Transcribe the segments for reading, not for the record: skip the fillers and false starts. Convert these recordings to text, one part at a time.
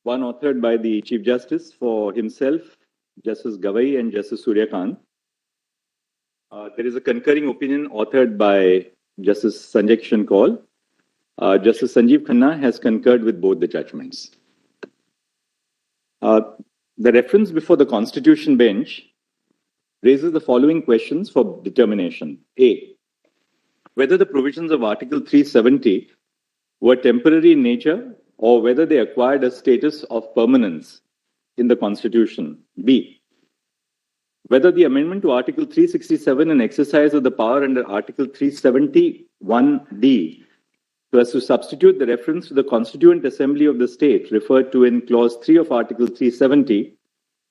one authored by the Chief Justice for himself, Justice Gavai and Justice Suryakant. There is a concurring opinion authored by Justice Sanjay Kishan Kaul. Justice Sanjeev Khanna has concurred with both the judgments. The reference before the Constitution bench raises the following questions for determination. A, whether the provisions of Article 370 were temporary in nature or whether they acquired a status of permanence in the Constitution. B, whether the amendment to Article 367 and exercise of the power under Article 371D so as to substitute the reference to the Constituent Assembly of the State referred to in Clause 3 of Article 370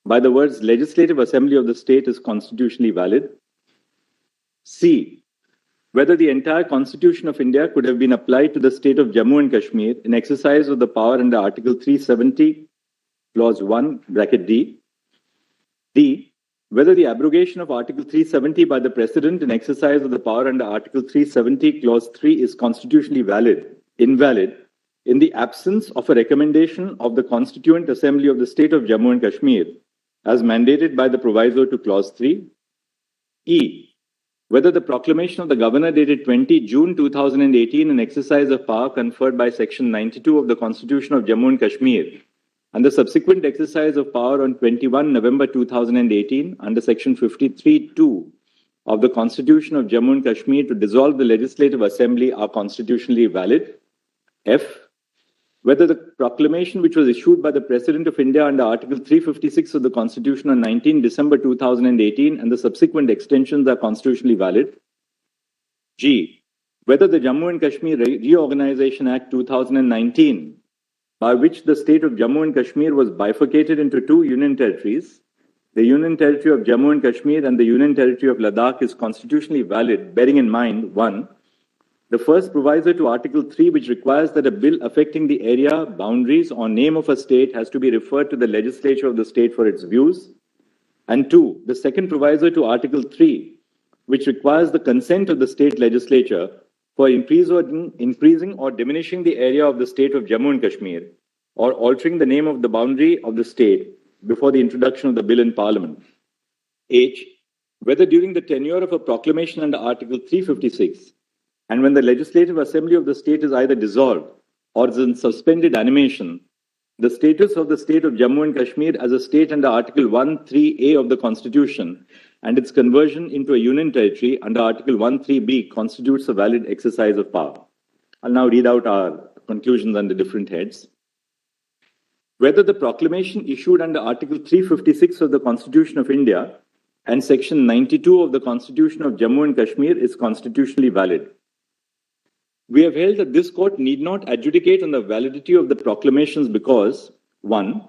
by the words Legislative Assembly of the State is constitutionally valid. C, whether the entire Constitution of India could have been applied to the state of Jammu and Kashmir in exercise of the power under Article 370, Clause 1, bracket D. D, whether the abrogation of Article 370 by the President in exercise of the power under Article 370, Clause 3 is constitutionally invalid in the absence of a recommendation of the Constituent Assembly of the State of Jammu and Kashmir as mandated by the proviso to Clause 3. E, whether the proclamation of the Governor dated 20 June 2018 in exercise of power conferred by Section 92 of the Constitution of Jammu and Kashmir and the subsequent exercise of power on 21 November 2018 under Section 53(2) of the Constitution of Jammu and Kashmir to dissolve the Legislative Assembly are constitutionally valid. F, whether the proclamation which was issued by the President of India under Article 356 of the Constitution on 19 December 2018 and the subsequent extensions are constitutionally valid. G, whether the Jammu and Kashmir Reorganization Act 2019, by which the state of Jammu and Kashmir was bifurcated into two union territories, the Union Territory of Jammu and Kashmir and the Union Territory of Ladakh is constitutionally valid, bearing in mind, 1, the first proviso to Article 3, which requires that a bill affecting the area, boundaries, or name of a state has to be referred to the legislature of the state for its views, and 2, the second proviso to Article 3, which requires the consent of the state legislature for increasing or diminishing the area of the state of Jammu and Kashmir or altering the name of the boundary of the state before the introduction of the bill in Parliament. H, whether during the tenure of a proclamation under Article 356 and when the Legislative Assembly of the state is either dissolved or is in suspended animation, the status of the state of Jammu and Kashmir as a state under Article 1(3)(a) of the Constitution and its conversion into a union territory under Article 1(3)(b) constitutes a valid exercise of power. I'll now read out our conclusions under different heads. Whether the proclamation issued under Article 356 of the Constitution of India and Section 92 of the Constitution of Jammu and Kashmir is constitutionally valid. We have held that this court need not adjudicate on the validity of the proclamations because, 1,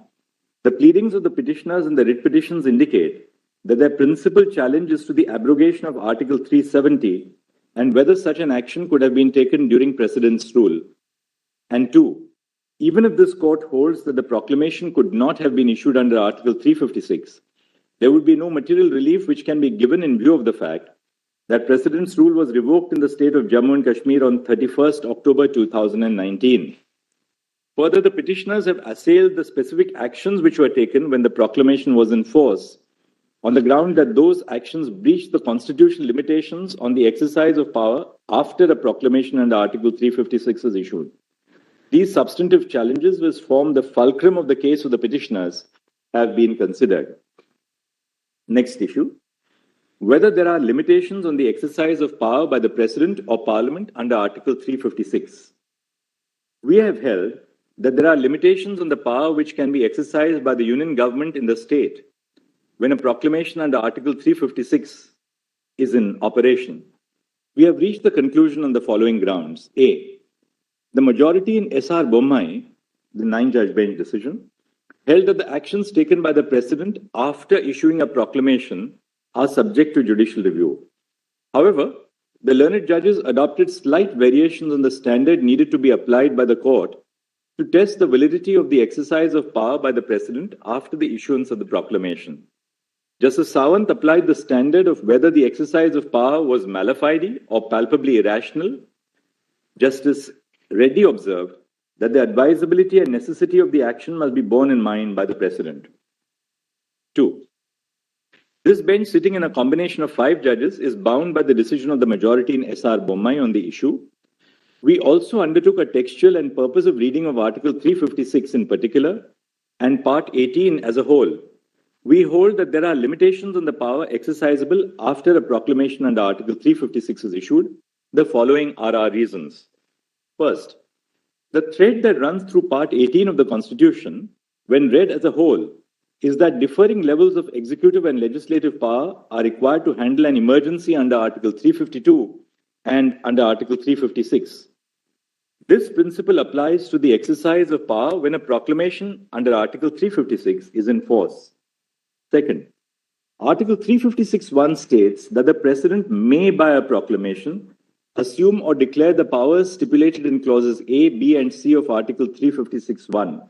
the pleadings of the petitioners in the writ petitions indicate that their principal challenge is to the abrogation of Article 370 and whether such an action could have been taken during Precedent's rule. And 2, even if this court holds that the proclamation could not have been issued under Article 356, there would be no material relief which can be given in view of the fact that Precedent's rule was revoked in the state of Jammu and Kashmir on 31st October 2019. Further, the petitioners have assailed the specific actions which were taken when the proclamation was in force on the ground that those actions breached the constitutional limitations on the exercise of power after a proclamation under Article 356 was issued. These substantive challenges, which form the fulcrum of the case of the petitioners, have been considered. Next issue, whether there are limitations on the exercise of power by the President or Parliament under Article 356. We have held that there are limitations on the power which can be exercised by the Union government in the state when a proclamation under Article 356 is in operation. We have reached the conclusion on the following grounds. A, the majority in S.R. Bommai, the 9-judge bench decision, held that the actions taken by the President after issuing a proclamation are subject to judicial review. However, the learned judges adopted slight variations on the standard needed to be applied by the court to test the validity of the exercise of power by the President after the issuance of the proclamation. Justice Sawant applied the standard of whether the exercise of power was mala fide or palpably irrational. Justice Reddy observed that the advisability and necessity of the action must be borne in mind by the President. 2. This bench, sitting in a combination of 5 judges, is bound by the decision of the majority in S.R. Bommai on the issue. We also undertook a textual and purposive reading of Article 356 in particular and Part 18 as a whole. We hold that there are limitations on the power exercisable after a proclamation under Article 356 is issued. The following are our reasons. First, the thread that runs through Part 18 of the Constitution, when read as a whole, is that differing levels of executive and legislative power are required to handle an emergency under Article 352 and under Article 356. This principle applies to the exercise of power when a proclamation under Article 356 is in force. Second, Article 356(1) states that the President may, by a proclamation, assume or declare the powers stipulated in clauses A, B, and C of Article 356(1).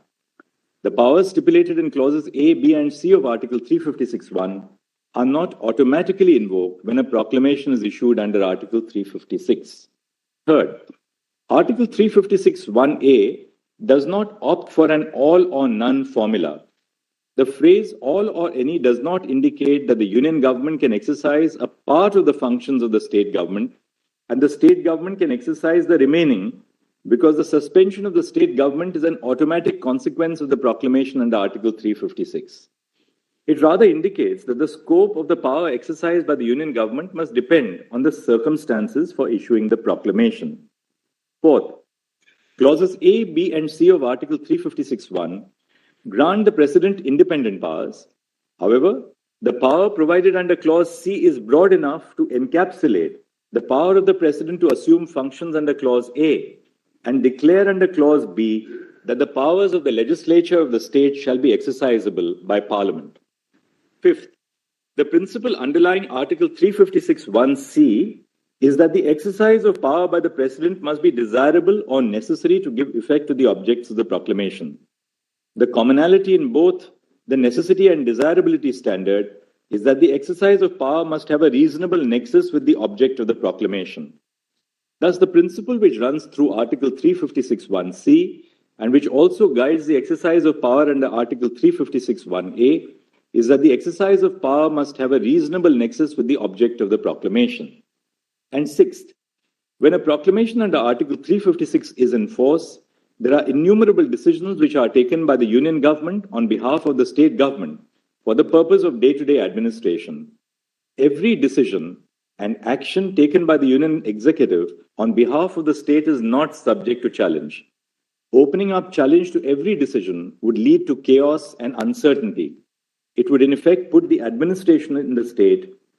The powers stipulated in clauses A, B, and C of Article 356(1) are not automatically invoked when a proclamation is issued under Article 356. Third, Article 356(1)(a) does not opt for an all or none formula. The phrase all or any does not indicate that the union government can exercise a part of the functions of the state government and the state government can exercise the remaining, because the suspension of the state government is an automatic consequence of the proclamation under Article 356. It rather indicates that the scope of the power exercised by the union government must depend on the circumstances for issuing the proclamation. Fourth, clauses A, B, and C of Article 356(1) grant the President independent powers. However, the power provided under Clause C is broad enough to encapsulate the power of the President to assume functions under Clause A and declare under Clause B that the powers of the legislature of the state shall be exercisable by Parliament. Fifth, the principle underlying Article 356(1)(c) is that the exercise of power by the President must be desirable or necessary to give effect to the objects of the proclamation. The commonality in both the necessity and desirability standard is that the exercise of power must have a reasonable nexus with the object of the proclamation. Thus, the principle which runs through Article 356(1)(c) and which also guides the exercise of power under Article 356(1)(a) is that the exercise of power must have a reasonable nexus with the object of the proclamation. And sixth, when a proclamation under Article 356 is in force, there are innumerable decisions which are taken by the union government on behalf of the state government for the purpose of day-to-day administration. Every decision and action taken by the union executive on behalf of the state is not subject to challenge. Opening up challenge to every decision would lead to chaos and uncertainty. It would in effect put the administration in the state